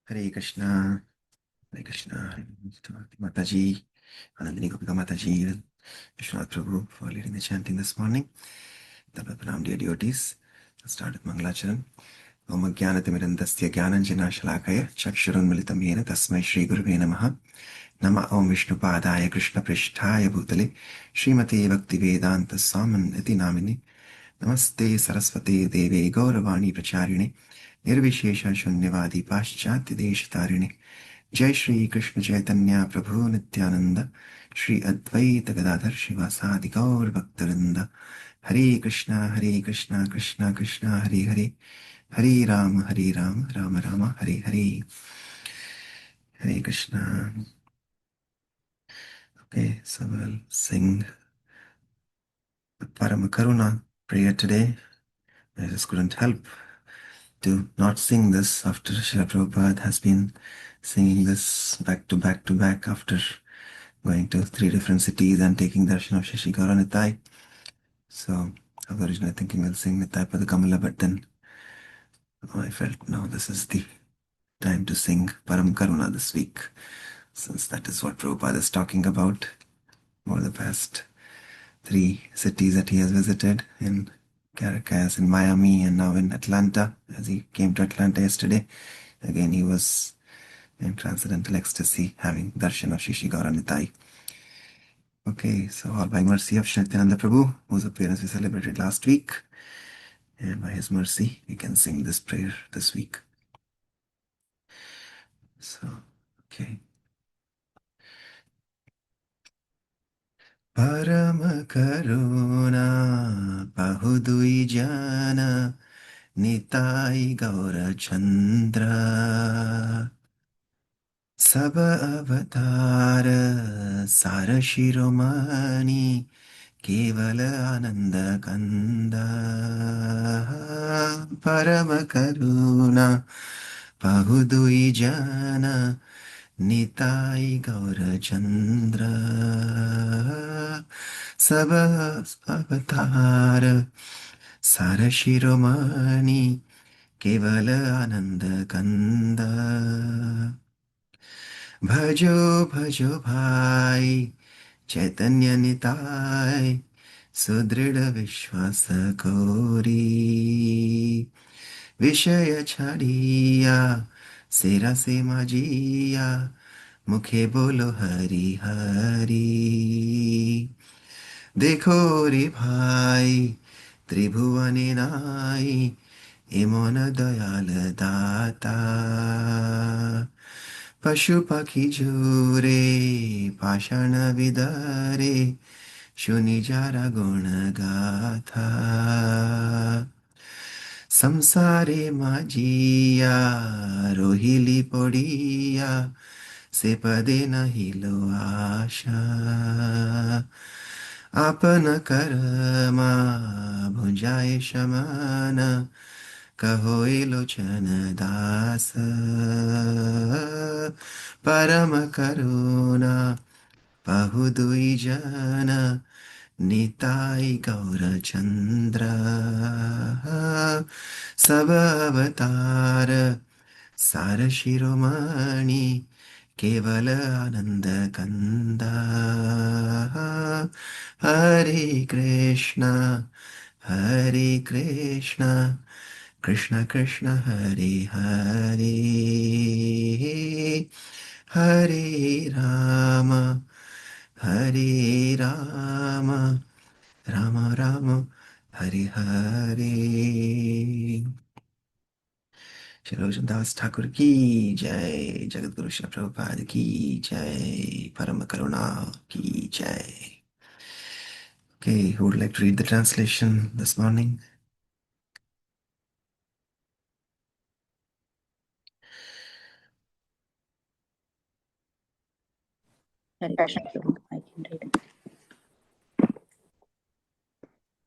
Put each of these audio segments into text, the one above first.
Hare Krishna, Hare Krishna, Hare Krishna, Mataji, Anandini Gopika Mataji, Vishwanath Prabhu for leading the chanting this morning. The Pranam dear devotees. Let's start with Mangalacharan. Om Jnanatimirandasya Jnananjana Shalakaya Chakshurun Militam Yena Tasmai Shri Gurave Namaha Nama Om Vishnu Padaya Krishna Prishtaya Bhutale Srimate Bhakti Vedanta Swaman Iti Namini Namaste Saraswate Deve Gauravani Pracharine Nirvishesha Shunyavadi Paschatya Deshatarine Jai Shri Krishna Chaitanya Prabhu Nityananda Shri Advaita Gadadhar Shivasadi Gaur Bhaktarinda Hare Krishna Krishna Krishna Hare Hare Hare Rama Rama Rama Hare Hare. Hare Krishna. Okay, so we'll sing the Paramakaruna prayer today. I just couldn't help to not sing this after Srila Prabhupada has been singing this back to back to back after going to 3 different cities and taking darshan of Shashi Gaura Nitai. So I was originally thinking we'll sing Nitai Pada Kamala, but then I felt no, this is the time to sing Param Karuna this week, since that is what Prabhupada is talking about over the past 3 cities that he has visited in Caracas, in Miami, and now in Atlanta. As he came to Atlanta yesterday, again he was in transcendental ecstasy having darshan of Shishi Gaura Nitai. Okay, so all by mercy of Shri Nityananda Prabhu, whose appearance we celebrated last week, and by his mercy we can sing this prayer this week. So, okay. Param Karuna Bahudui Jana Nitai Gaura Chandra Sab Avatar Sara Shiromani केवल आनंद कंदा परम करुणा बहुदुई जन निताई गौर चंद्र सब अवतार सार शिरोमणि केवल आनंद कंद भजो भजो भाई चैतन्य निताय सुदृढ़ विश्वास कोरी विषय छड़िया सेरा से माजिया मुखे बोलो हरि हरि देखो रे भाई त्रिभुवने नाई एमन दयाल दाता पशु पक्षी झूरे पाषाण विदारे शुनि जारा गुण गाथा संसारे माजिया रोहिली पड़िया से पदे नहीं लो आशा आपन कर्मा भुंजाए शमान कहो लोचन दास परम करुणा बहुदुई जन निताई गौर चंद्र सब अवतार सार शिरोमणि केवल आनंद कंदा हरे कृष्णा कृष्ण कृष्ण हरे हरे हरे राम राम राम हरे हरे श्री दास ठाकुर की जय जगत गुरु श्री प्रभुपाद की जय परम करुणा की जय. Okay, who would like to read the translation this morning? Hare Krishna, Prabhu. I can read.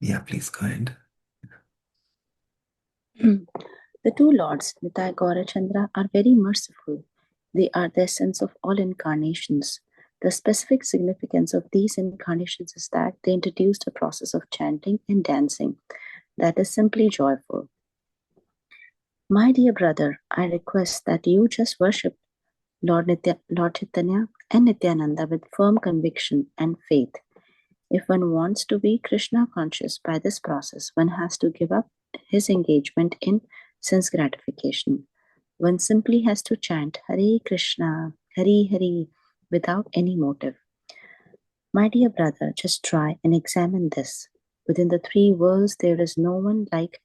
Yeah, please go ahead. The two lords, Nitai Gaurachandra, are very merciful. They are the essence of all incarnations. The specific significance of these incarnations is that they introduced a process of chanting and dancing that is simply joyful. My dear brother, I request that you just worship Lord Chaitanya and Nityananda with firm conviction and faith. If one wants to be Krishna conscious by this process, one has to give up his engagement in sense gratification. One simply has to chant Hare Krishna, Hare Hare without any motive. My dear brother, just try and examine this. Within the three worlds, there is no one like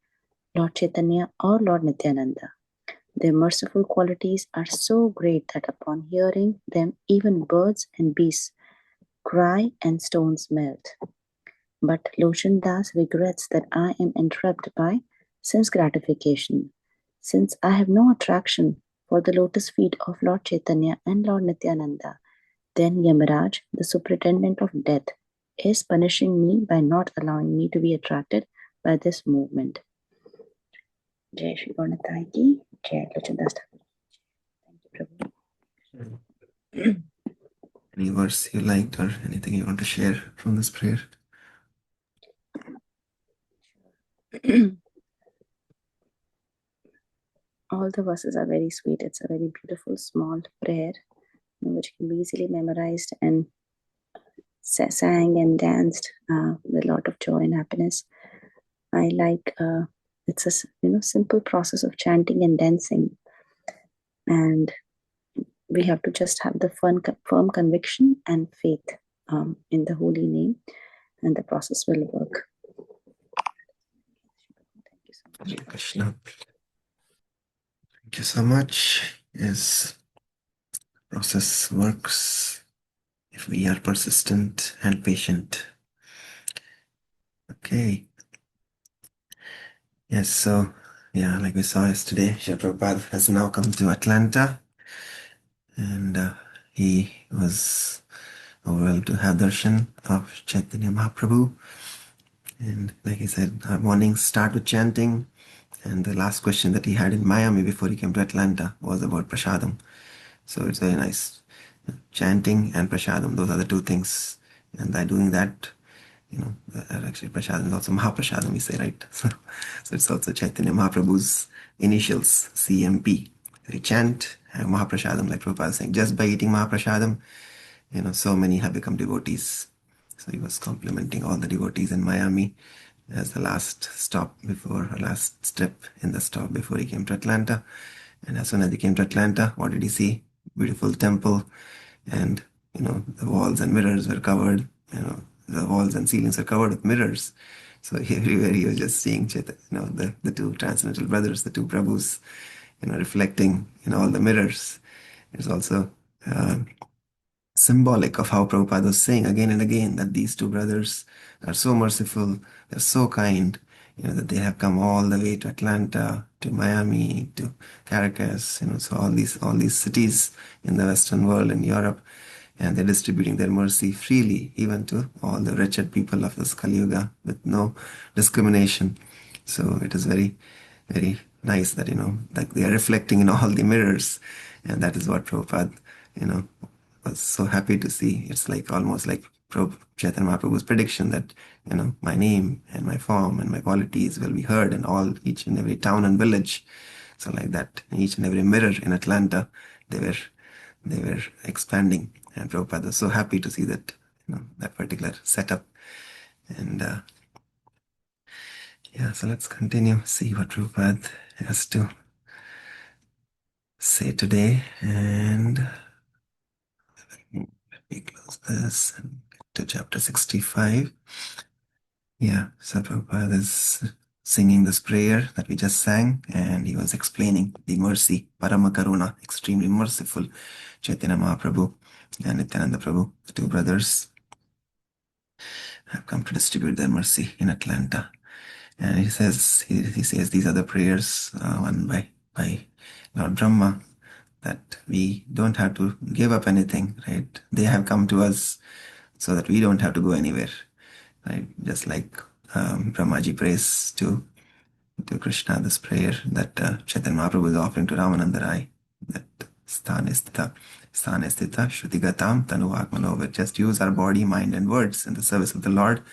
Lord Chaitanya or Lord Nityananda. Their merciful qualities are so great that upon hearing them, even birds and beasts cry and stones melt. But Loshan Das regrets that I am entrapped by sense gratification. Since I have no attraction for the lotus feet of Lord Chaitanya and Lord Nityananda, then Yamaraj, the superintendent of death, is punishing me by not allowing me to be attracted by this movement. Jai Shri Gauranatai ki Jai Lochan Das Thakur. Thank you, Prabhu. Any verse you liked or anything you want to share from this prayer? All the verses are very sweet. It's a very beautiful, small prayer, which can be easily memorized and sang and danced with a lot of joy and happiness. I like it's a simple process of chanting and dancing, and we have to just have the firm conviction and faith in the holy name, and the process will work. Thank you so much. Hare Krishna. Thank you so much. Yes, the process works if we are persistent and patient. Okay. Yes, so yeah, like we saw yesterday, Srila Prabhupada has now come to Atlanta, and he was overwhelmed to have darshan of Chaitanya Mahaprabhu. And like I said, our mornings start with chanting. And the last question that he had in Miami before he came to Atlanta was about prasadam. So it's very nice. Chanting and prasadam, those are the two things. And by doing that, actually prasadam is also Mahaprasadam, we say, right? So it's also Chaitanya Mahaprabhu's initials, CMP. We chant, have Mahaprasadam, like Prabhupada is saying. Just by eating Mahaprasadam, so many have become devotees. So he was complimenting all the devotees in Miami as the last stop last step in the stop before he came to Atlanta. And as soon as he came to Atlanta, what did he see? Beautiful temple, and the walls and mirrors were covered. The walls and ceilings are covered with mirrors. So everywhere he was just seeing the two transcendental brothers, the two Prabhus, reflecting in all the mirrors. It's also symbolic of how Prabhupada was saying again and again that these two brothers are so merciful, they're so kind, that they have come all the way to Atlanta, to Miami, to Caracas, so all these cities in the Western world, in Europe, and they're distributing their mercy freely, even to all the wretched people of this Kali Yuga with no discrimination. So it is very, very nice that, that they are reflecting in all the mirrors, and that is what Prabhupada, was so happy to see. It's like almost like Chaitanya Mahaprabhu's prediction that my name and my form and my qualities will be heard in each and every town and village. So like that, in each and every mirror in Atlanta, they were expanding, and Prabhupada was so happy to see that that particular setup. And yeah, so let's continue, see what Prabhupada has to say today. And let me close this and get to chapter 65. Yeah, so Prabhupada is singing this prayer that we just sang, and he was explaining the mercy, Parama Karuna, extremely merciful Chaitanya Mahaprabhu and Nityananda Prabhu, the two brothers, have come to distribute their mercy in Atlanta. And he says these are the prayers won by Lord Brahma, that we don't have to give up anything, right? They have come to us so that we don't have to go anywhere, right? Just like Brahmaji prays to Krishna, this prayer that Chaitanya Mahaprabhu is offering to Ramananda Rai, that sthanestita shrutigatam tanuakmano, just use our body, mind and words in the service of the Lord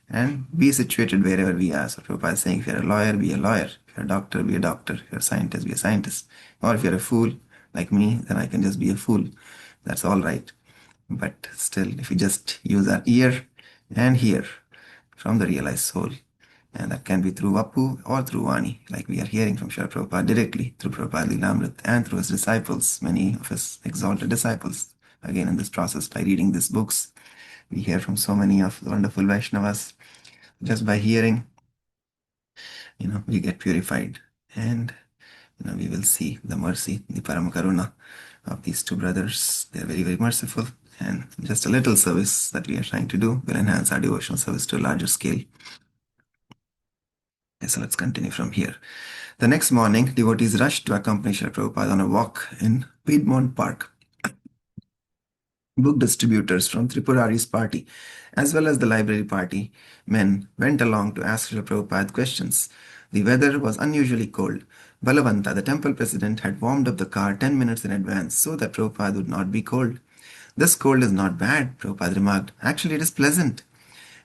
and be situated wherever we are. So Prabhupada is saying, if you're a lawyer, be a lawyer. If If you're a doctor, be a doctor. If you're a scientist, be a scientist. Or if you're a fool like me, then I can just be a fool. That's all right. But still, if we just use our ear and hear from the realized soul, and that can be through Vapu or through Vani, like we are hearing from Srila Prabhupada directly through Prabhupada Lilamrit and through his disciples, many of his exalted disciples. Again, in this process, by reading these books, we hear from so many of the wonderful Vaishnavas. Just by hearing, we get purified. And, we will see the mercy, the Paramakaruna of these two brothers. They are very, very merciful. And just a little service that we are trying to do will enhance our devotional service to a larger scale. So let's continue from here. The next morning, devotees rushed to accompany Srila Prabhupada on a walk in Piedmont Park. Book distributors from Tripurari's party, as well as the library party men, went along to ask Srila Prabhupada questions. The weather was unusually cold. Balavanta, the temple president, had warmed up the car 10 minutes in advance so that Prabhupada would not be cold. This cold is not bad, Prabhupada remarked. Actually, it is pleasant.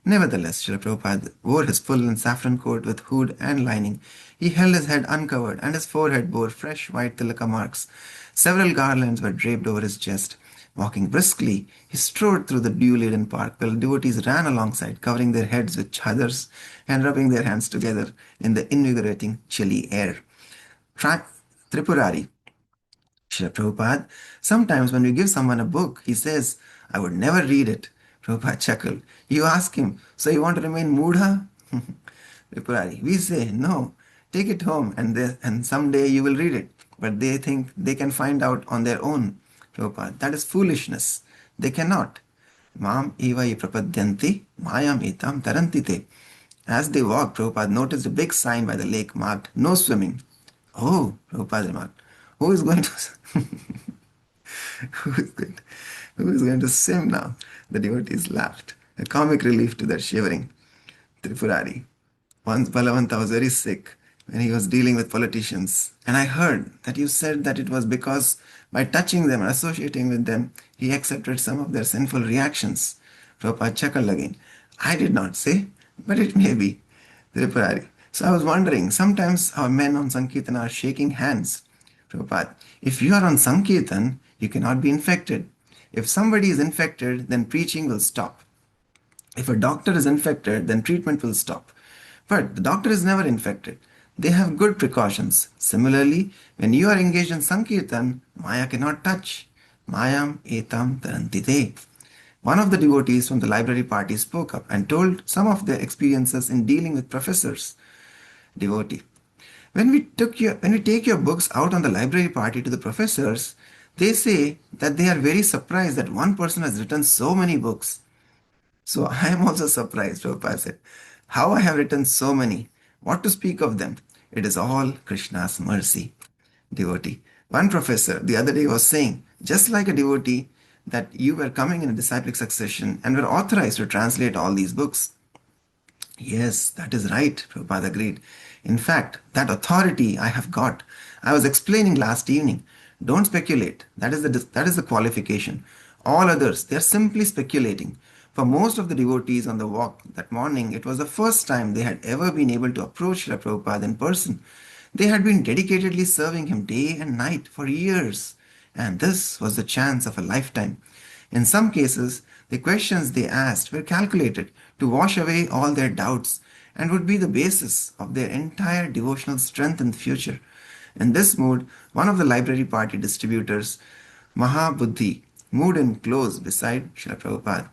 Nevertheless, Srila Prabhupada wore his full and saffron coat with hood and lining. He held his head uncovered, and his forehead bore fresh white tilaka marks. Several garlands were draped over his chest. Walking briskly, he strode through the dew-laden park while devotees ran alongside, covering their heads with chadars and rubbing their hands together in the invigorating, chilly air. Tripurari, Srila Prabhupada, sometimes when we give someone a book, he says, I would never read it. Prabhupada chuckled. You ask him, so you want to remain Mudha? Tripurari, we say, no, take it home and someday you will read it. But they think they can find out on their own. Prabhupada, that is foolishness. They cannot. Mam eva prapadyanti mayam etam tarantite. As they walked, Prabhupada noticed a big sign by the lake marked no swimming. Oh, Prabhupada remarked, who is going to who is going to, who is going to swim now? The devotees laughed, a comic relief to their shivering. Tripurari. Once Balavanta was very sick when he was dealing with politicians, and I heard that you said that it was because by touching them and associating with them, he accepted some of their sinful reactions. Prabhupada chuckled again. I did not say, but it may be. Tripurari. So I was wondering, sometimes our men on Sankirtan are shaking hands. Prabhupada, if you are on Sankirtan, you cannot be infected. If somebody is infected, then preaching will stop. If a doctor is infected, then treatment will stop. But the doctor is never infected. They have good precautions. Similarly, when you are engaged in Sankirtan, Maya cannot touch. Mayam etam tarantite. One of the devotees from the library party spoke up and told some of their experiences in dealing with professors. Devotee. When we take your books out on the library party to the professors, they say that they are very surprised that one person has written so many books. So I am also surprised, Prabhupada said. How I have written so many. What to speak of them? It is all Krishna's mercy. Devotee. One professor the other day was saying, just like a devotee, that you were coming in a disciplic succession and were authorized to translate all these books. Yes, that is right, Prabhupada agreed. In fact, that authority I have got. I was explaining last evening. Don't speculate. That is the qualification. All others, they are simply speculating. For most of the devotees on the walk that morning, it was the first time they had ever been able to approach Srila Prabhupada in person. They had been dedicatedly serving him day and night for years, and this was the chance of a lifetime. In some cases, the questions they asked were calculated to wash away all their doubts and would be the basis of their entire devotional strength in the future. In this mood, one of the library party distributors, Mahabuddhi, moved in close beside Srila Prabhupada.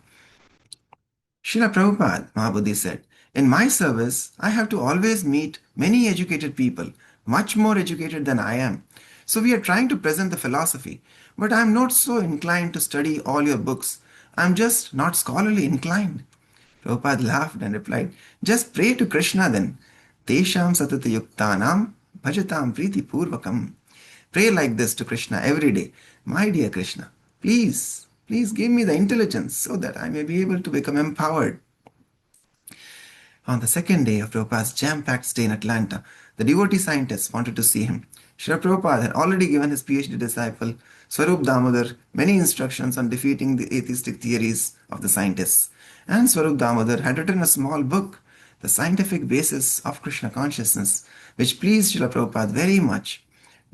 Srila Prabhupada, Mahabuddhi said, in my service, I have to always meet many educated people, much more educated than I am. So we are trying to present the philosophy, but I am not so inclined to study all your books. I am just not scholarly inclined. Prabhupada laughed and replied, just pray to Krishna then. Tesham satata yuktanam bhajatam priti purvakam. Pray like this to Krishna every day. My dear Krishna, please give me the intelligence so that I may be able to become empowered. On the second day of Prabhupada's jam-packed stay in Atlanta, the devotee scientists wanted to see him. Srila Prabhupada had already given his PhD disciple, Swarup Damodar, many instructions on defeating the atheistic theories of the scientists. And Swarup Damodar had written a small book, the scientific basis of Krishna consciousness, which pleased Srila Prabhupada very much.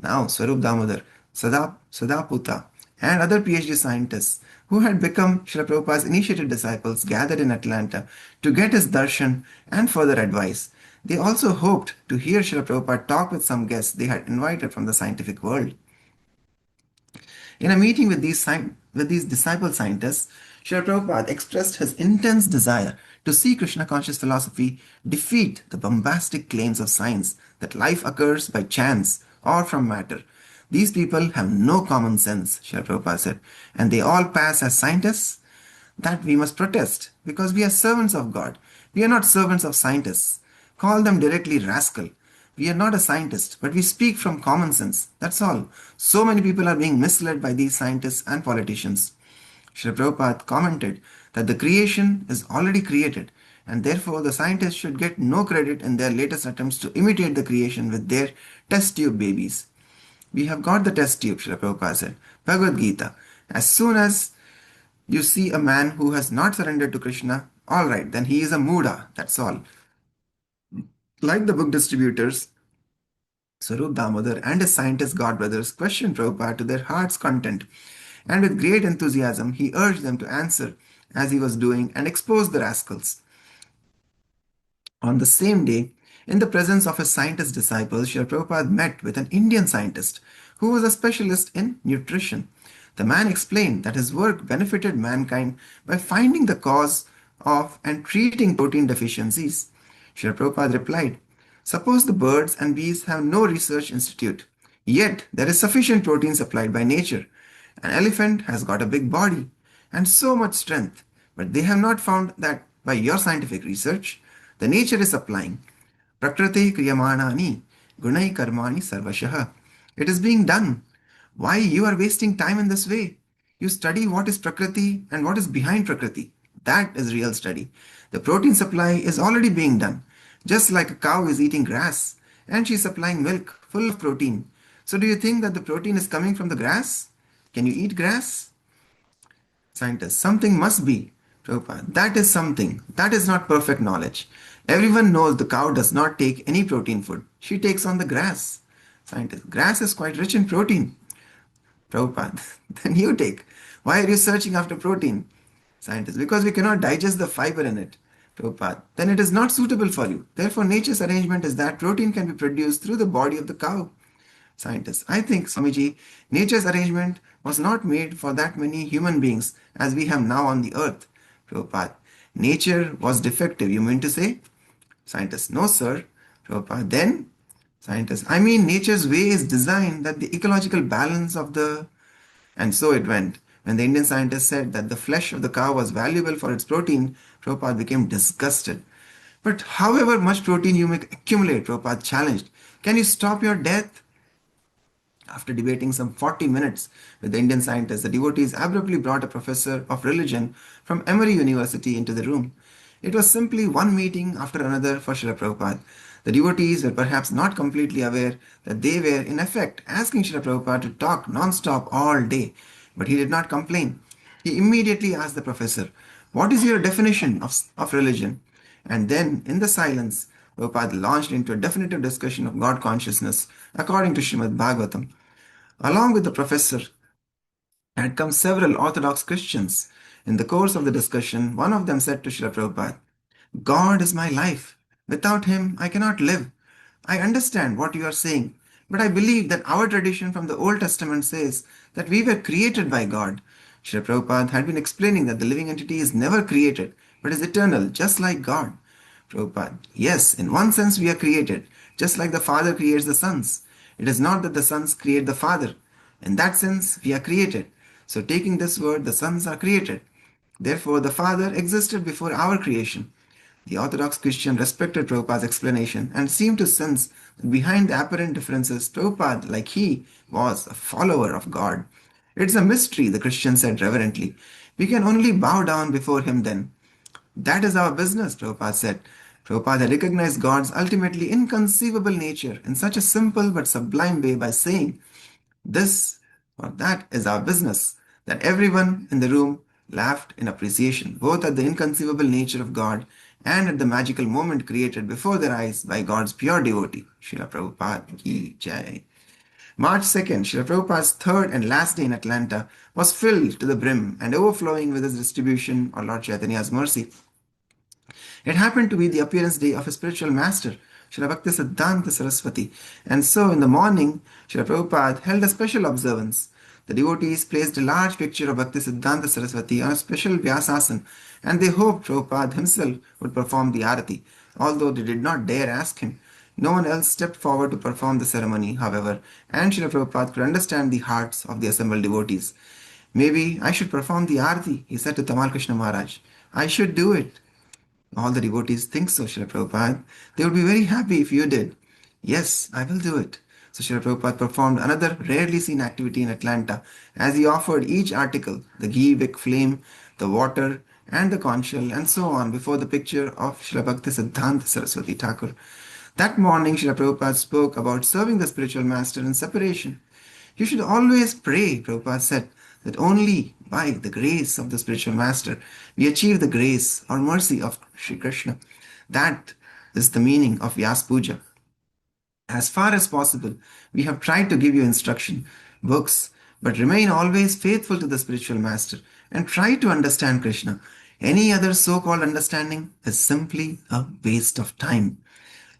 Now, Swarup Damodar, Sadaputa, and other PhD scientists who had become Srila Prabhupada's initiated disciples gathered in Atlanta to get his darshan and further advice. They also hoped to hear Srila Prabhupada talk with some guests they had invited from the scientific world. In a meeting with these disciple scientists, Srila Prabhupada expressed his intense desire to see Krishna conscious philosophy defeat the bombastic claims of science that life occurs by chance or from matter. These people have no common sense, Srila Prabhupada said, and they all pass as scientists. That we must protest because we are servants of God. We are not servants of scientists. Call them directly rascal. We are not a scientist, but we speak from common sense. That's all. So many people are being misled by these scientists and politicians. Srila Prabhupada commented that the creation is already created, and therefore the scientists should get no credit in their latest attempts to imitate the creation with their test tube babies. We have got the test tube, Srila Prabhupada said. Bhagavad Gita. As soon as you see a man who has not surrendered to Krishna, all right, then he is a Muda. That's all. Like the book distributors, Swarup Damodar and his scientist godbrothers questioned Prabhupada to their heart's content, and with great enthusiasm he urged them to answer as he was doing and expose the rascals. On the same day, in the presence of his scientist disciples, Srila Prabhupada met with an Indian scientist who was a specialist in nutrition. The man explained that his work benefited mankind by finding the cause of and treating protein deficiencies. Srila Prabhupada replied, suppose the birds and bees have no research institute, yet there is sufficient protein supplied by nature. An elephant has got a big body and so much strength, but they have not found that by your scientific research, the nature is supplying. Prakriti kriyamanani gunai karmani sarvashah. It is being done. Why you are wasting time in this way? You study what is Prakriti and what is behind Prakriti. That is real study. The protein supply is already being done. Just like a cow is eating grass and she is supplying milk full of protein. So do you think that the protein is coming from the grass? Can you eat grass? Scientist, something must be. Prabhupada, that is something. That is not perfect knowledge. Everyone knows the cow does not take any protein food. She takes on the grass. Scientist, grass is quite rich in protein. Prabhupada, then you take. Why are you searching after protein? Scientist, because we cannot digest the fiber in it. Prabhupada, then it is not suitable for you. Therefore, nature's arrangement is that protein can be produced through the body of the cow. Scientist, I think, Swamiji, nature's arrangement was not made for that many human beings as we have now on the earth. Prabhupada, nature was defective, you mean to say? Scientist, no, sir. Prabhupada, then? Scientist, I mean, nature's way is designed that the ecological balance of the. And so it went. When the Indian scientist said that the flesh of the cow was valuable for its protein, Prabhupada became disgusted. But however much protein you may accumulate, Prabhupada challenged, can you stop your death? After debating some 40 minutes with the Indian scientists, the devotees abruptly brought a professor of religion from Emory University into the room. It was simply one meeting after another for Srila Prabhupada. The devotees were perhaps not completely aware that they were, in effect, asking Srila Prabhupada to talk non-stop all day, but he did not complain. He immediately asked the professor, what is your definition of religion? And then, in the silence, Prabhupada launched into a definitive discussion of God consciousness according to Srimad Bhagavatam. Along with the professor had come several Orthodox Christians. In the course of the discussion, one of them said to Srila Prabhupada, God is my life. Without him, I cannot live. I understand what you are saying, but I believe that our tradition from the Old Testament says that we were created by God. Srila Prabhupada had been explaining that the living entity is never created, but is eternal, just like God. Prabhupada, yes, in one sense we are created, just like the Father creates the sons. It is not that the sons create the Father. In that sense, we are created. So, taking this word, the sons are created. Therefore, the Father existed before our creation. The Orthodox Christian respected Prabhupada's explanation and seemed to sense that behind the apparent differences, Prabhupada, like he, was a follower of God. It's a mystery, the Christian said reverently. We can only bow down before him then. That is our business, Prabhupada said. Prabhupada recognized God's ultimately inconceivable nature in such a simple but sublime way by saying, this or that is our business, that everyone in the room laughed in appreciation, both at the inconceivable nature of God and at the magical moment created before their eyes by God's pure devotee. Srila Prabhupada ki jai. March 2nd, Srila Prabhupada's third and last day in Atlanta was filled to the brim and overflowing with his distribution or Lord Chaitanya's mercy. It happened to be the appearance day of a spiritual master, Srila Bhaktisiddhanta Saraswati, and so in the morning, Srila Prabhupada held a special observance. The devotees placed a large picture of Bhaktisiddhanta Saraswati on a special Vyasasan, and they hoped Prabhupada himself would perform the arati, although they did not dare ask him. No one else stepped forward to perform the ceremony, however, and Srila Prabhupada could understand the hearts of the assembled devotees. Maybe I should perform the arati, he said to Tamal Krishna Maharaj. I should do it. All the devotees think so, Srila Prabhupada. They would be very happy if you did. Yes, I will do it. So Srila Prabhupada performed another rarely seen activity in Atlanta as he offered each article, the ghee, wick, flame, the water, and the conch shell, and so on, before the picture of Srila Bhakti Siddhanta Saraswati Thakur. That morning, Srila Prabhupada spoke about serving the spiritual master in separation. You should always pray, Prabhupada said, that only by the grace of the spiritual master we achieve the grace or mercy of Sri Krishna. That is the meaning of Vyas Puja. As far as possible, we have tried to give you instruction, books, but remain always faithful to the spiritual master and try to understand Krishna. Any other so-called understanding is simply a waste of time.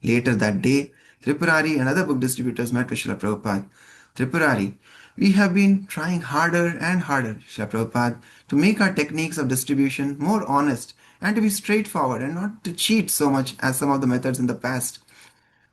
Later that day, Tripurari and other book distributors met with Srila Prabhupada. Tripurari, we have been trying harder and harder, Srila Prabhupada, to make our techniques of distribution more honest and to be straightforward and not to cheat so much as some of the methods in the past.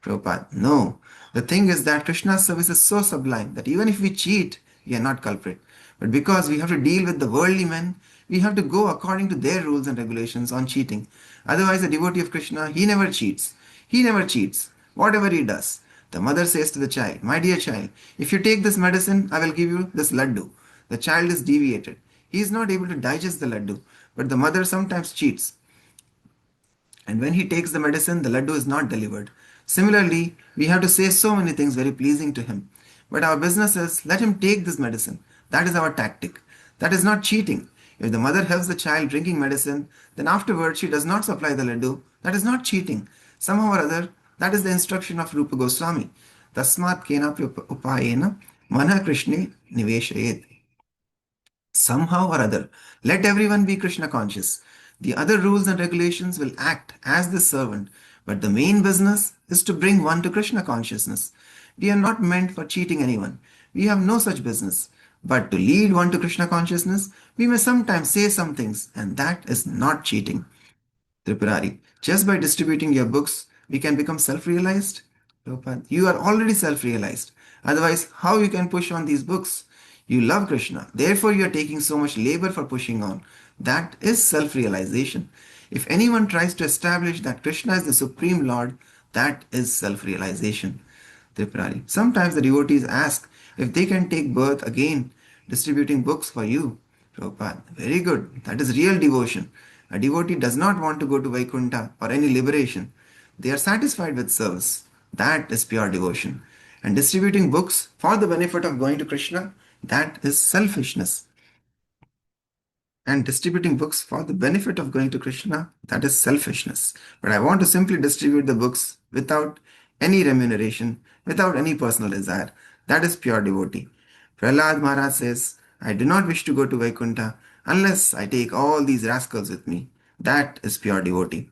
Prabhupada, no. The thing is that Krishna's service is so sublime that even if we cheat, we are not culprit. But because we have to deal with the worldly men, we have to go according to their rules and regulations on cheating. Otherwise, a devotee of Krishna, he never cheats. He never cheats, whatever he does. The mother says to the child, my dear child, if you take this medicine, I will give you this laddu. The child is deviated. He is not able to digest the laddu, but the mother sometimes cheats. And when he takes the medicine, the laddu is not delivered. Similarly, we have to say so many things very pleasing to him. But our business is, let him take this medicine. That is our tactic. That is not cheating. If the mother helps the child drinking medicine, then afterwards she does not supply the laddu. That is not cheating. Somehow or other, that is the instruction of Rupa Goswami. Tasmat kenapi upayena mana Krishne niveshayet. Somehow or other, let everyone be Krishna conscious. The other rules and regulations will act as the servant, but the main business is to bring one to Krishna consciousness. We are not meant for cheating anyone. We have no such business. But to lead one to Krishna consciousness, we may sometimes say some things, and that is not cheating. Tripurari, just by distributing your books, we can become self-realized? Prabhupada, you are already self-realized. Otherwise, how you can push on these books? You love Krishna. Therefore, you are taking so much labor for pushing on. That is self-realization. If anyone tries to establish that Krishna is the Supreme Lord, that is self-realization. Tripurari. Sometimes the devotees ask if they can take birth again, distributing books for you. Prabhupada, very good. That is real devotion. A devotee does not want to go to Vaikuntha or any liberation. They are satisfied with service. That is pure devotion. And distributing books for the benefit of going to Krishna, that is selfishness. And distributing books for the benefit of going to Krishna, that is selfishness. But I want to simply distribute the books without any remuneration, without any personal desire. That is pure devotee. Prahlad Maharaj says, I do not wish to go to Vaikuntha unless I take all these rascals with me. That is pure devotee.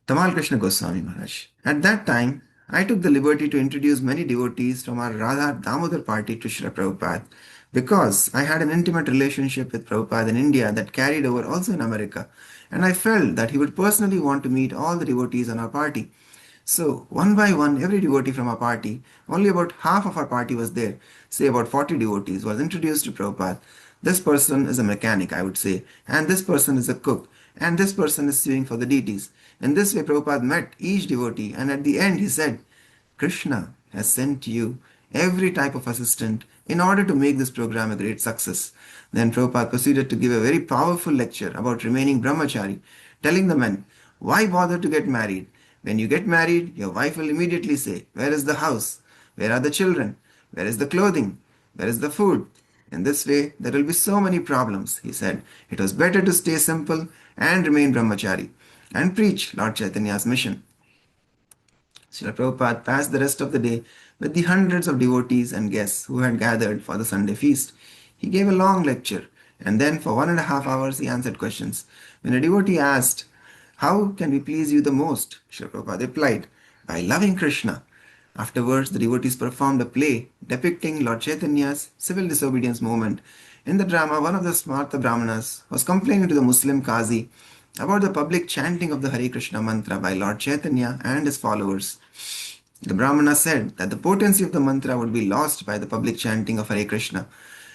Tamal Krishna Goswami Maharaj. At that time, I took the liberty to introduce many devotees from our Radha Damodar party to Srila Prabhupada because I had an intimate relationship with Prabhupada in India that carried over also in America, and I felt that he would personally want to meet all the devotees on our party. So, one by one, every devotee from our party, only about half of our party was there, say about 40 devotees, was introduced to Prabhupada. This person is a mechanic, I would say, and this person is a cook, and this person is sewing for the deities. In this way, Prabhupada met each devotee, and at the end he said, Krishna has sent you every type of assistant in order to make this program a great success. Then Prabhupada proceeded to give a very powerful lecture about remaining brahmachari, telling the men, why bother to get married? When you get married, your wife will immediately say, where is the house? Where are the children? Where is the clothing? Where is the food? In this way, there will be so many problems, he said. It was better to stay simple and remain brahmachari and preach Lord Chaitanya's mission. Srila Prabhupada passed the rest of the day with the hundreds of devotees and guests who had gathered for the Sunday feast. He gave a long lecture, and then for 1.5 hours he answered questions. When a devotee asked, "How can we please you the most?" Srila Prabhupada replied, "By loving Krishna." Afterwards, the devotees performed a play depicting Lord Chaitanya's civil disobedience movement. In the drama, one of the Smarta Brahmanas was complaining to the Muslim Qazi about the public chanting of the Hare Krishna mantra by Lord Chaitanya and his followers. The Brahmana said that the potency of the mantra would be lost by the public chanting of Hare Krishna.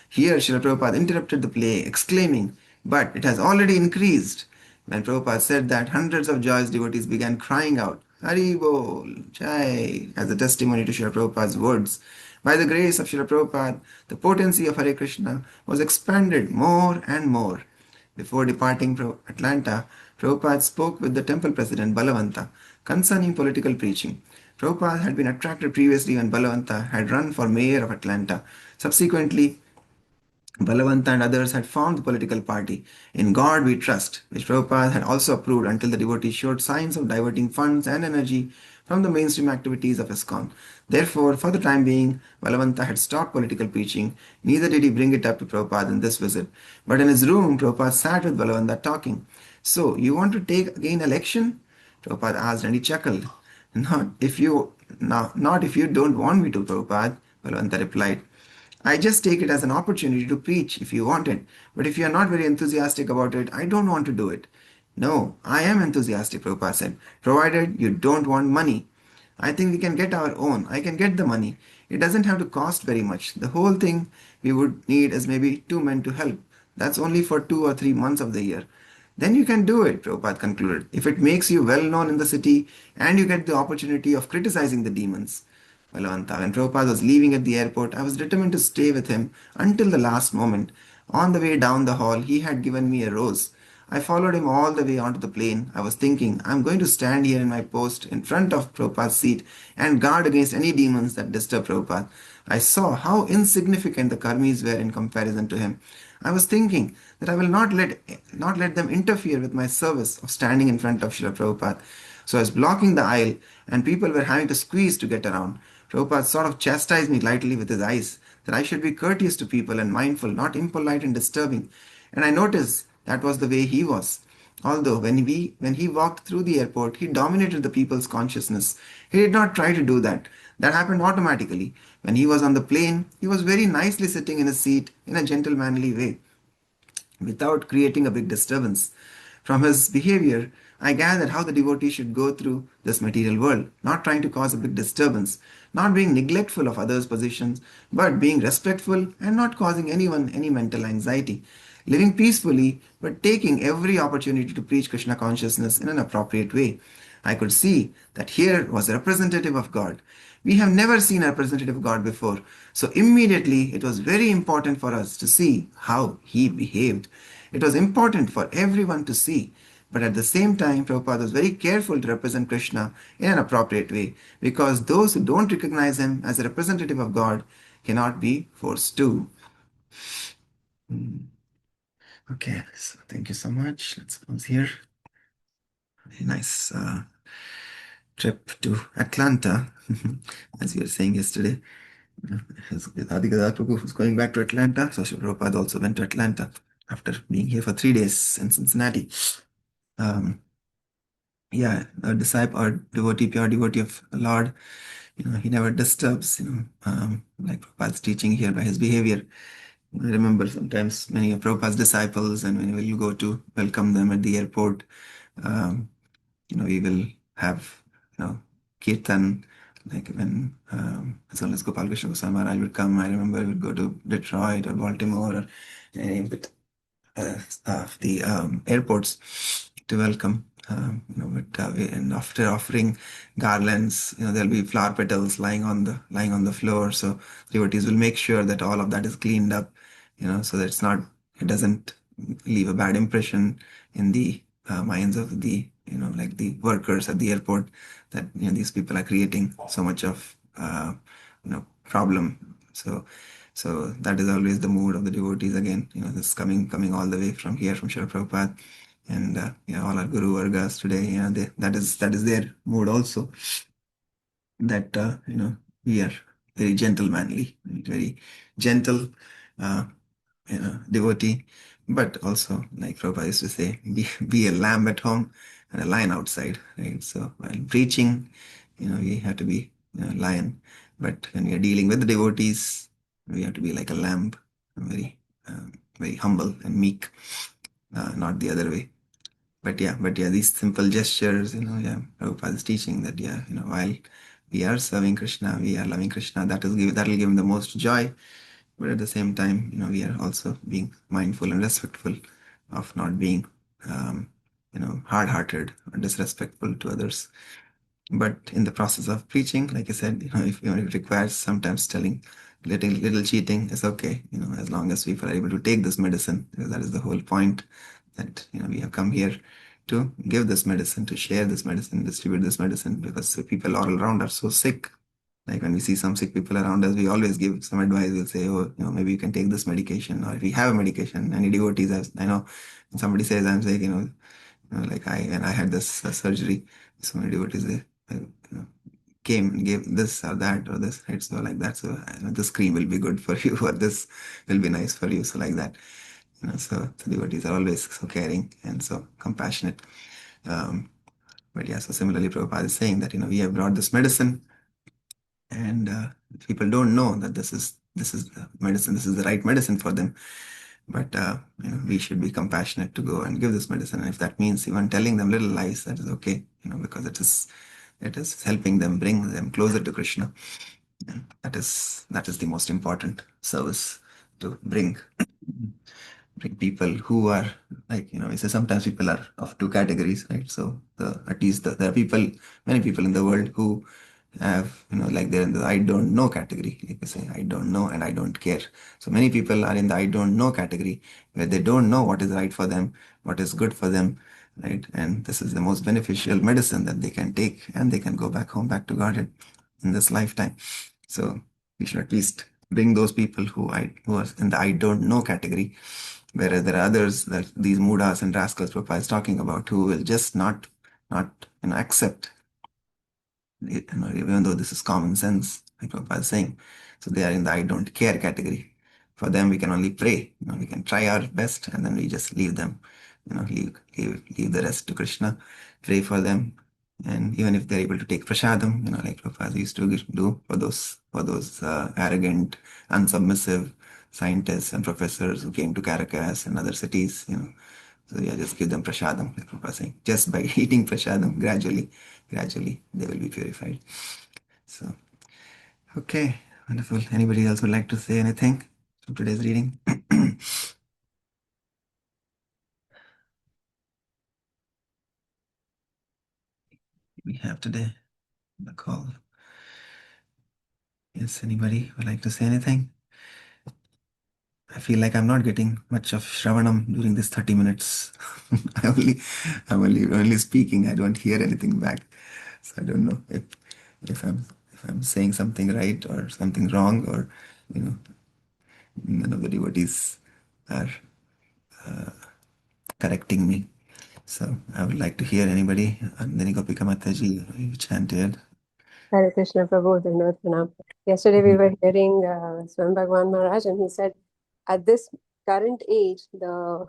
Here, Srila Prabhupada interrupted the play, exclaiming, "But it has already increased." When Prabhupada said that, hundreds of joyous devotees began crying out, "Hari Bol, Jai," as a testimony to Srila Prabhupada's words. By the grace of Srila Prabhupada, the potency of Hare Krishna was expanded more and more. Before departing from Atlanta, Prabhupada spoke with the temple president Balavanta concerning political preaching. Prabhupada had been attracted previously when Balavanta had run for mayor of Atlanta. Subsequently, Balavanta and others had formed the political party In God We Trust, which Prabhupada had also approved until the devotees showed signs of diverting funds and energy from the mainstream activities of ISKCON. Therefore, for the time being, Balavanta had stopped political preaching, neither did he bring it up to Prabhupada in this visit. But in his room, Prabhupada sat with Balavanta talking. "So, you want to take again election?" Prabhupada asked, and he chuckled. Not if you don't want me to, Prabhupada," Balavanta replied. "I just take it as an opportunity to preach if you want it. But if you are not very enthusiastic about it, I don't want to do it." "No, I am enthusiastic," Prabhupada said, "provided you don't want money. I think we can get our own. I can get the money. It doesn't have to cost very much. The whole thing we would need is maybe 2 men to help. That's only for 2 or 3 months of the year. Then you can do it," Prabhupada concluded, "if it makes you well known in the city and you get the opportunity of criticizing the demons." Balavanta. When Prabhupada was leaving at the airport, I was determined to stay with him until the last moment. On the way down the hall, he had given me a rose. I followed him all the way onto the plane. I was thinking, I'm going to stand here in my post in front of Prabhupada's seat and guard against any demons that disturb Prabhupada. I saw how insignificant the karmis were in comparison to him. I was thinking that I will not let them interfere with my service of standing in front of Srila Prabhupada. So I was blocking the aisle and people were having to squeeze to get around. Prabhupada sort of chastised me lightly with his eyes that I should be courteous to people and mindful, not impolite and disturbing. And I noticed that was the way he was. Although when he walked through the airport, he dominated the people's consciousness. He did not try to do that. That happened automatically. When he was on the plane, he was very nicely sitting in his seat in a gentlemanly way without creating a big disturbance. From his behavior, I gathered how the devotee should go through this material world, not trying to cause a big disturbance, not being neglectful of others' positions, but being respectful and not causing anyone any mental anxiety. Living peacefully, but taking every opportunity to preach Krishna consciousness in an appropriate way. I could see that here was a representative of God. We have never seen a representative of God before, so immediately it was very important for us to see how he behaved. It was important for everyone to see. But at the same time, Prabhupada was very careful to represent Krishna in an appropriate way because those who don't recognize him as a representative of God cannot be forced to. Okay, so thank you so much. Let's pause here. Very nice trip to Atlanta, as you were saying yesterday. Adigadar Prabhu was going back to Atlanta, so Srila Prabhupada also went to Atlanta after being here for 3 days in Cincinnati. Yeah, a disciple or devotee, pure devotee of the Lord, he never disturbs, like Prabhupada's teaching here by his behavior. I remember sometimes many of Prabhupada's disciples, and when we will go to welcome them at the airport, we will have, kirtan, like when as well as Gopal Krishna Goswami Maharaj would come. I remember we would go to Detroit or Baltimore or any bit of the airports to welcome. And after offering garlands, there'll be flower petals lying on the floor. So devotees will make sure that all of that is cleaned up, so that it doesn't leave a bad impression in the minds of the like the workers at the airport that these people are creating so much of problem. So that is always the mood of the devotees again. This coming all the way from here from Srila Prabhupada. And all our Guru Vargas today, that is their mood also. That we are very gentlemanly, very gentle, uh, devotee, but also, like Prabhupada used to say, be a lamb at home and a lion outside, right? So while preaching, we have to be lion, but when we are dealing with the devotees, we have to be like a lamb, very, very humble and meek, not the other way. But yeah, these simple gestures, Prabhupada is teaching that, while we are serving Krishna, we are loving Krishna, that'll give him the most joy. But at the same time, we are also being mindful and respectful of not being, hard-hearted or disrespectful to others. But in the process of preaching, like I said, if it requires sometimes telling, little cheating is okay, as long as people are able to take this medicine, because that is the whole point, that we have come here to give this medicine, to share this medicine, distribute this medicine, because the people all around are so sick. Like when we see some sick people around us, we always give some advice. We'll say, oh, maybe you can take this medication, or if we have a medication, any devotees, I know when somebody says, I'm sick, like when I had this surgery, so many devotees, they came and gave this or that or this, right? So like that, so this cream will be good for you, or this will be nice for you. So like that, so the devotees are always so caring and so compassionate. Um, but yeah, so similarly, Prabhupada is saying that, we have brought this medicine, and people don't know that this is the medicine, this is the right medicine for them. But we should be compassionate to go and give this medicine. And if that means even telling them little lies, that is okay, because it is helping them, bring them closer to Krishna. And that is the most important service, to bring people who are, like, we say sometimes people are of two categories, right? So at least there are many people in the world who have, like they're in the I don't know category. Like I say, I don't know and I don't care. So many people are in the I don't know category, where they don't know what is right for them, what is good for them, right? And this is the most beneficial medicine that they can take, and they can go back home, back to Godhead in this lifetime. So we should at least bring those people who are in the I don't know category, whereas there are others, that these Mudas and rascals Prabhupada is talking about, who will just not accept, even though this is common sense, like Prabhupada is saying. So they are in the I don't care category. For them, we can only pray. We can try our best, and then we just leave them. Leave the rest to Krishna. Pray for them, and even if they're able to take prasadam, like Prabhupada used to do for those arrogant, unsubmissive scientists and professors who came to Caracas and other cities, So yeah, just give them prasadam, like Prabhupada saying. Just by eating prasadam, gradually they will be purified. So, okay, wonderful. Anybody else would like to say anything from today's reading? We have today the call. Yes, anybody would like to say anything? I feel like I'm not getting much of Shravanam during this 30 minutes. I only, I'm only speaking. I don't hear anything back. So I don't know if I'm saying something right or something wrong, or you know none of the devotees are correcting me. So I would like to hear anybody. And then Gopika Mataji, you chanted. Hare Krishna Prabhu, Dandavat Pranam. Yesterday we were hearing Swami Bhagwan Maharaj, and he said, at this current age, the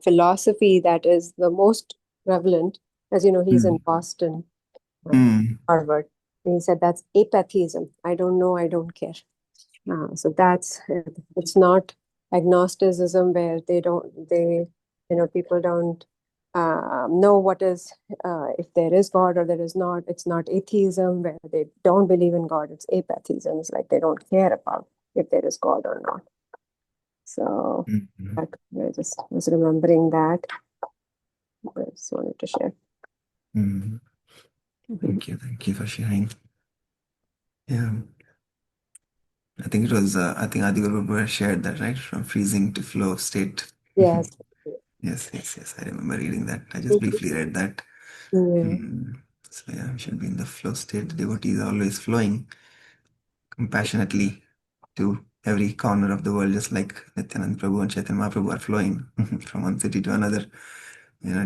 philosophy that is the most prevalent, as you know, he's in Boston, Mm. Harvard. And he said that's apatheism. I don't know, I don't care. So it's not agnosticism where people don't know what is, if there is God or there is not. It's not atheism where they don't believe in God. It's apatheism. It's like they don't care about if there is God or not. So Mhm. I just was remembering that. I just wanted to share. Mhm. Thank you for sharing. Yeah, I think it was. I think Adi Guru shared that, right, from freezing to flow state. Yes. Yes. I remember reading that. I just briefly read that. Yeah. So yeah, we should be in the flow state. The devotee is always flowing compassionately to every corner of the world, just like Nityanand Prabhu and Chaitanya Mahaprabhu are flowing from one city to another.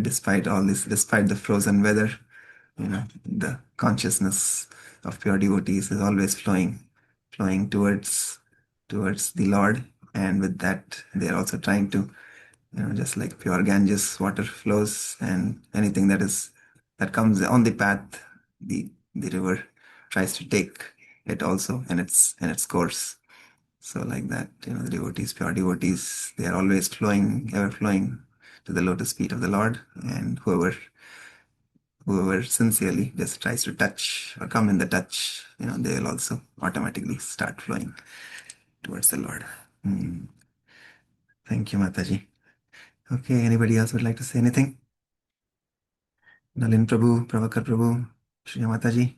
Despite all this, despite the frozen weather, the consciousness of pure devotees is always flowing towards the Lord. And with that, they're also trying to, just like pure Ganges water flows, and anything that comes on the path, the river tries to take it also in its course. So like that, the devotees, pure devotees, they are always flowing, ever flowing to the lotus feet of the Lord. And whoever sincerely just tries to touch or come in the touch, they'll also automatically start flowing towards the Lord. Thank you, Mataji. Okay, anybody else would like to say anything? Nalin Prabhu, Pravakar Prabhu, Shri Mataji.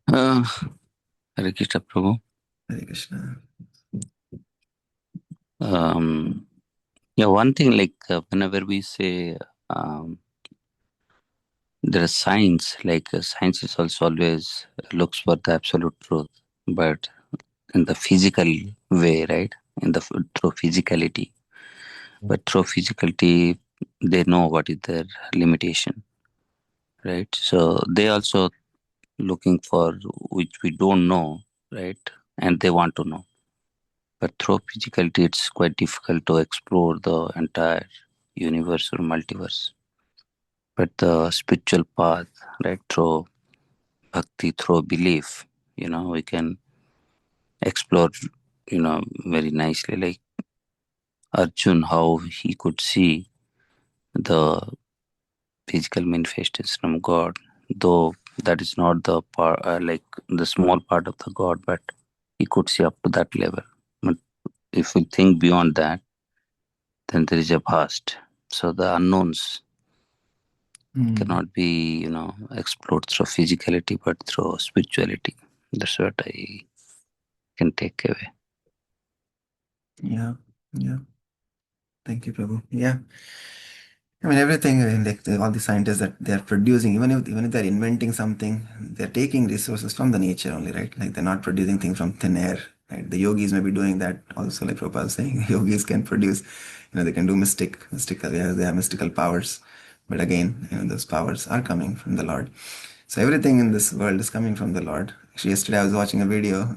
Hare Krishna Prabhu. Hare Krishna. One thing, like whenever we say there are science, like science is also always looks for the absolute truth, but in the physical way, right? Through physicality, but through physicality, they know what is their limitation, right? So they also looking for which we don't know, right? And they want to know. But through physicality, it's quite difficult to explore the entire universe or multiverse. But the spiritual path, right, through bhakti, through belief, we can explore, very nicely. Like Arjun, how he could see the physical manifestation of God, though that is not the part, like the small part of the God, but he could see up to that level. But if we think beyond that, then there is a past. So the unknowns cannot be, explored through physicality, but through spirituality. That's what I can take away. Yeah. Thank you, Prabhu. Yeah. I mean, everything, like all the scientists that they're producing, even if they're inventing something, they're taking resources from the nature only, right? Like they're not producing things from thin air, right? The yogis may be doing that also, like Prabhupada was saying. Yogis can produce, they can do mystical, yeah, they have mystical powers. But again, those powers are coming from the Lord. So everything in this world is coming from the Lord. Actually, yesterday I was watching a video,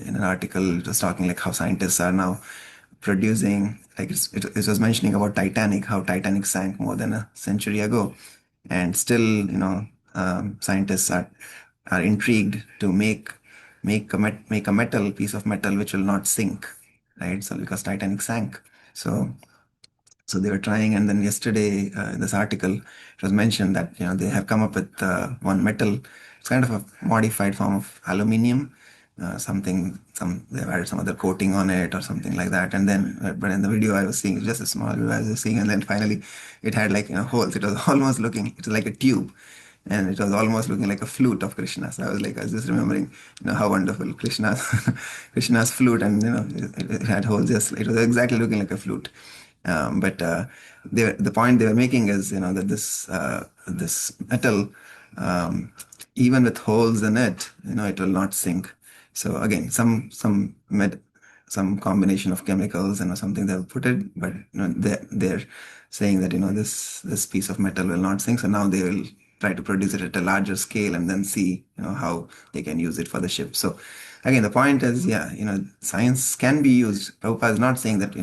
in an article, it was talking like how scientists are now producing, like it was mentioning about Titanic, how Titanic sank more than a century ago, and still, scientists are intrigued to make a piece of metal which will not sink, right? So because Titanic sank, so they were trying, and then yesterday in this article, it was mentioned that they have come up with one metal. It's kind of a modified form of aluminium. They've added some other coating on it or something like that. And then, but in the video I was seeing, it was just a small video I was seeing, and then finally it had like holes. It was almost looking, it was like a tube, and it was almost looking like a flute of Krishna. So I was just remembering, how wonderful Krishna's flute, and it had holes. Just it was exactly looking like a flute. But the point they were making is, that this metal, even with holes in it, it will not sink. So again, some combination of chemicals and something they've put it, but they're saying that this piece of metal will not sink. So now they will try to produce it at a larger scale and then see how they can use it for the ship. So again, the point is, science can be used. Prabhupada is not saying that,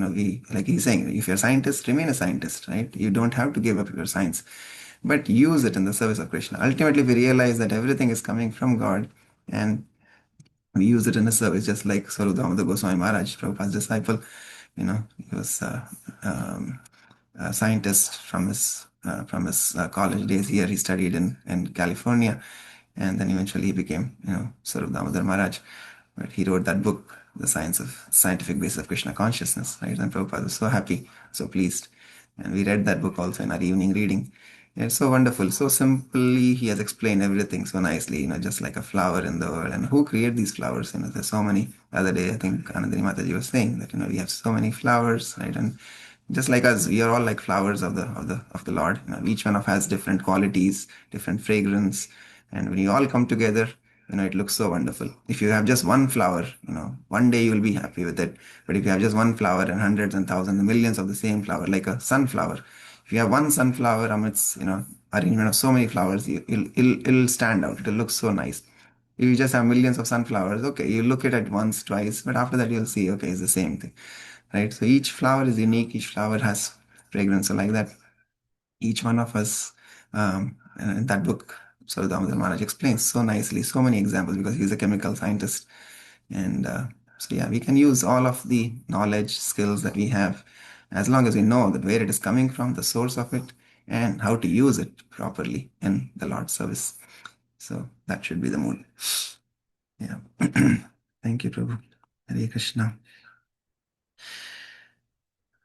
like he's saying, if you're a scientist, remain a scientist, right? You don't have to give up your science, but use it in the service of Krishna. Ultimately, we realize that everything is coming from God, and we use it in a service, just like Swarup Damodar Goswami Maharaj, Prabhupada's disciple. He was a scientist from his college days here. He studied in California, and then eventually he became, Swarup Damodar Maharaj. But he wrote that book, The Scientific Basis of Krishna Consciousness, right? And Prabhupada was so happy, so pleased. And we read that book also in our evening reading. It's so wonderful. So simply, he has explained everything so nicely, just like a flower in the world. And who create these flowers? There's so many. The other day, I think Anandini Mataji was saying that, we have so many flowers, right? And just like us, we are all like flowers of the Lord. Each one of us has different qualities, different fragrance, And when you all come together, it looks so wonderful. If you have just one flower, one day you will be happy with it. But if you have just one flower and hundreds and thousands and millions of the same flower, like a sunflower, if you have one sunflower amidst, arrangement of so many flowers, it'll stand out. It'll look so nice. If you just have millions of sunflowers, okay, you look at it once, twice, but after that you'll see, okay, it's the same thing, right? So each flower is unique. Each flower has fragrance. So like that, each one of us, in that book, Sir Damodar Maharaj explains so nicely, so many examples, because he's a chemical scientist. And so yeah, we can use all of the knowledge, skills that we have, as long as we know that where it is coming from, the source of it, and how to use it properly in the Lord's service. So that should be the mood. Yeah. Thank you, Prabhu. Hare Krishna.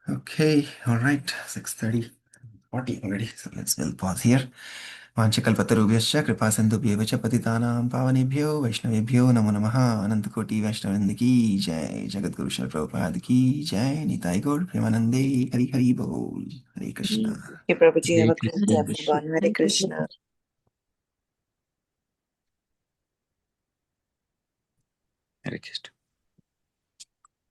Okay, all right, 6:30, 40 already. So we'll pause here. वाञ्छकल्पतरुभ्यश्च कृपा सिन्धुभ्येव च पतितानां पावनेभ्यो वैष्णवेभ्यो नमो नमः। अनन्तकोटि वैष्णववृन्द की जय। जगद्गुरु श्रील प्रभुपाद की जय। निताई गौर प्रेमानंदे। हरि हरि बोल। हरे Krishna. Hey, Prabhuji, have Hare a great day, Krishna. everyone. Hare Krishna. Hare Krishna.